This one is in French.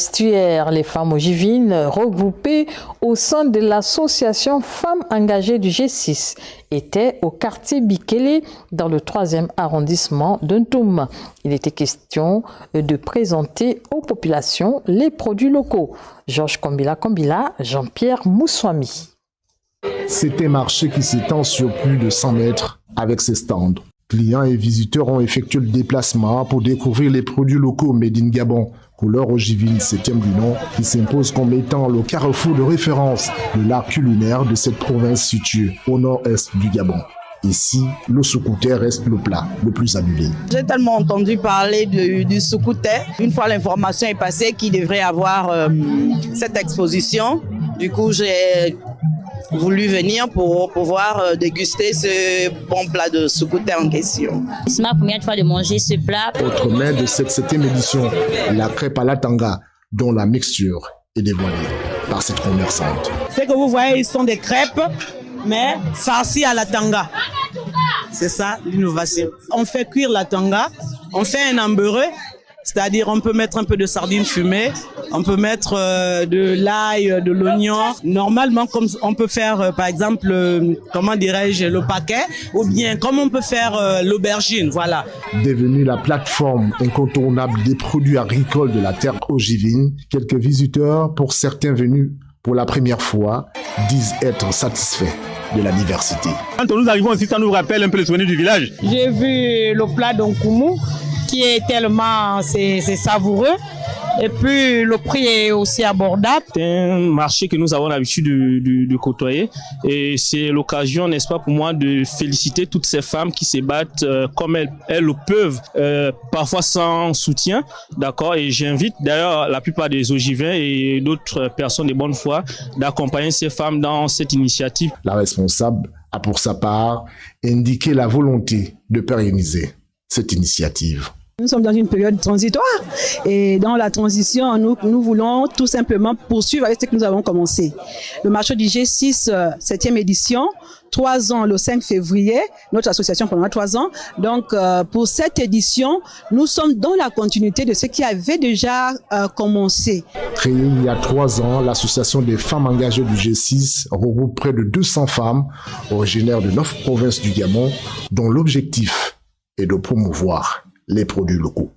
Hier, les femmes ogivines regroupées au sein de l'association Femmes engagées du G6 étaient au quartier Bikele dans le 3e arrondissement de Ntoum. Il était question de présenter aux populations les produits locaux. Georges Kombila, Jean-Pierre Moussouami. C'est un marché qui s'étend sur plus de 100 mètres avec ses stands. Clients et visiteurs ont effectué le déplacement pour découvrir les produits locaux made in Gabon. Couleur ogivine, 7e du nom, qui s'impose comme étant le carrefour de référence de l'art culinaire de cette province située au nord-est du Gabon. Ici, le soukouté reste le plat le plus adulé. J'ai tellement entendu parler du soukouté. Une fois l'information est passée qu'il devrait avoir cette exposition, du coup j'ai voulu venir pour pouvoir déguster ce bon plat de soukouté en question. C'est ma première fois de manger ce plat. Autre main de cette 7e édition, la crêpe à la tanga, dont la mixture est dévoilée par cette commerçante. Ce que vous voyez, ce sont des crêpes, mais farcies à la tanga. C'est ça l'innovation. On fait cuire la tanga, on fait un embeurré, c'est-à-dire on peut mettre un peu de sardines fumées, on peut mettre de l'ail, de l'oignon. Normalement, comme on peut faire par exemple, comment dirais-je, le paquet, ou bien comme on peut faire l'aubergine, voilà. Devenue la plateforme incontournable des produits agricoles de la terre ogivine, quelques visiteurs, pour certains venus pour la première fois, disent être satisfaits de la diversité. Quand nous arrivons ici, ça nous rappelle un peu les souvenirs du village. J'ai vu le plat d'Onkoumou qui est tellement c'est savoureux et puis le prix est aussi abordable. C'est un marché que nous avons l'habitude de côtoyer et c'est l'occasion, n'est-ce pas, pour moi de féliciter toutes ces femmes qui se battent comme elles le peuvent, parfois sans soutien, d'accord, et j'invite d'ailleurs la plupart des ogivins et d'autres personnes de bonne foi d'accompagner ces femmes dans cette initiative. La responsable a pour sa part indiqué la volonté de pérenniser cette initiative. Nous sommes dans une période transitoire et dans la transition, nous voulons tout simplement poursuivre avec ce que nous avons commencé. Le marché du G6, 7e édition, 3 ans le 5 février, notre association pendant 3 ans. Donc pour cette édition, nous sommes dans la continuité de ce qui avait déjà commencé. Créée il y a 3 ans, l'association des femmes engagées du G6 regroupe près de 200 femmes originaires de 9 provinces du Gabon, dont l'objectif est de promouvoir les produits locaux.